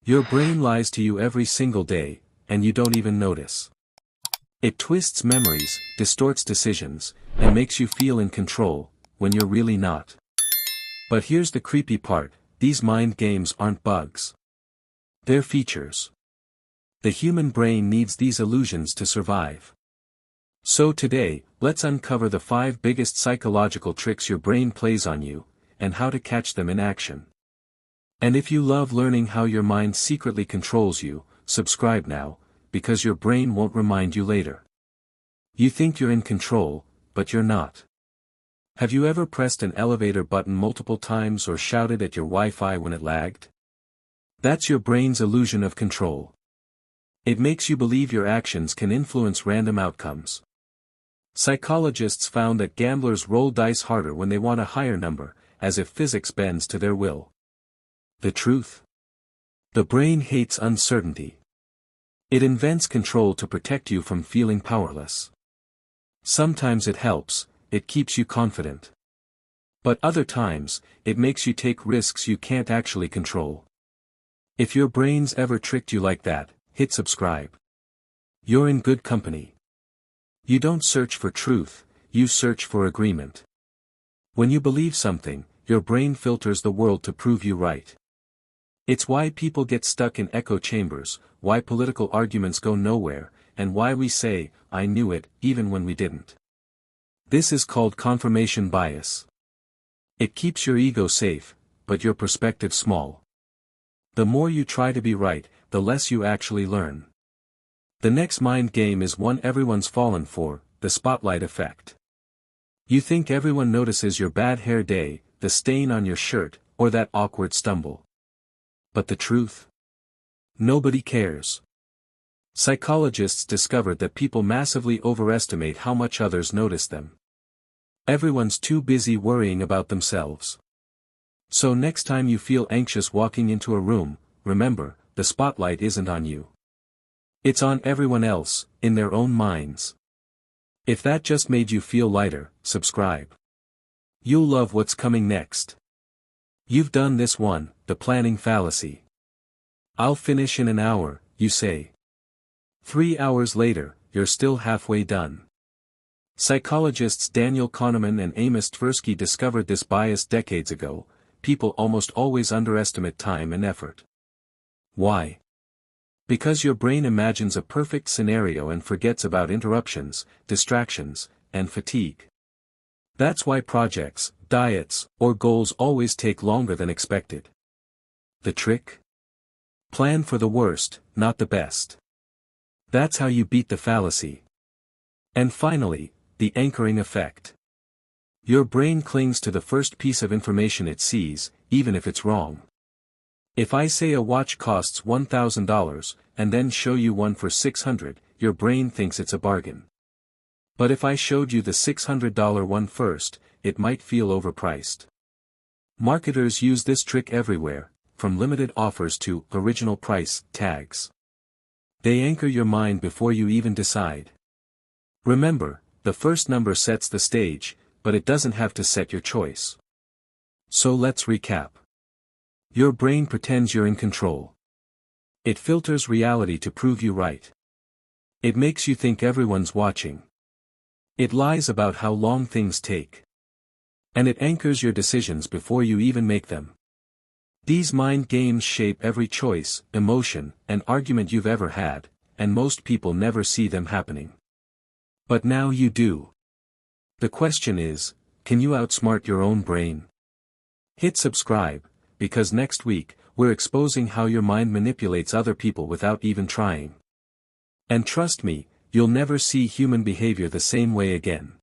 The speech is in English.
Your brain lies to you every single day, and you don't even notice. It twists memories, distorts decisions, and makes you feel in control, when you're really not. But here's the creepy part, these mind games aren't bugs. They're features. The human brain needs these illusions to survive. So today, let's uncover the 5 biggest psychological tricks your brain plays on you, and how to catch them in action. And if you love learning how your mind secretly controls you, subscribe now, because your brain won't remind you later. You think you're in control, but you're not. Have you ever pressed an elevator button multiple times or shouted at your Wi-Fi when it lagged? That's your brain's illusion of control. It makes you believe your actions can influence random outcomes. Psychologists found that gamblers roll dice harder when they want a higher number, as if physics bends to their will. The truth? The brain hates uncertainty. It invents control to protect you from feeling powerless. Sometimes it helps, it keeps you confident. But other times, it makes you take risks you can't actually control. If your brain's ever tricked you like that, hit subscribe. You're in good company. You don't search for truth, you search for agreement. When you believe something, your brain filters the world to prove you right. It's why people get stuck in echo chambers, why political arguments go nowhere, and why we say, "I knew it," even when we didn't. This is called confirmation bias. It keeps your ego safe, but your perspective small. The more you try to be right, the less you actually learn. The next mind game is one everyone's fallen for, the spotlight effect. You think everyone notices your bad hair day, the stain on your shirt, or that awkward stumble. But the truth? Nobody cares. Psychologists discovered that people massively overestimate how much others notice them. Everyone's too busy worrying about themselves. So next time you feel anxious walking into a room, remember, the spotlight isn't on you. It's on everyone else, in their own minds. If that just made you feel lighter, subscribe. You'll love what's coming next. You've done this one, the planning fallacy. I'll finish in an hour, you say. 3 hours later, you're still halfway done. Psychologists Daniel Kahneman and Amos Tversky discovered this bias decades ago. People almost always underestimate time and effort. Why? Because your brain imagines a perfect scenario and forgets about interruptions, distractions, and fatigue. That's why projects, diets, or goals always take longer than expected. The trick? Plan for the worst, not the best. That's how you beat the fallacy. And finally, the anchoring effect. Your brain clings to the first piece of information it sees, even if it's wrong. If I say a watch costs $1,000, and then show you one for $600, your brain thinks it's a bargain. But if I showed you the $600 one first, it might feel overpriced. Marketers use this trick everywhere, from limited offers to original price tags. They anchor your mind before you even decide. Remember, the first number sets the stage, but it doesn't have to set your choice. So let's recap. Your brain pretends you're in control. It filters reality to prove you right. It makes you think everyone's watching. It lies about how long things take. And it anchors your decisions before you even make them. These mind games shape every choice, emotion, and argument you've ever had, and most people never see them happening. But now you do. The question is, can you outsmart your own brain? Hit subscribe, because next week, we're exposing how your mind manipulates other people without even trying. And trust me, you'll never see human behavior the same way again.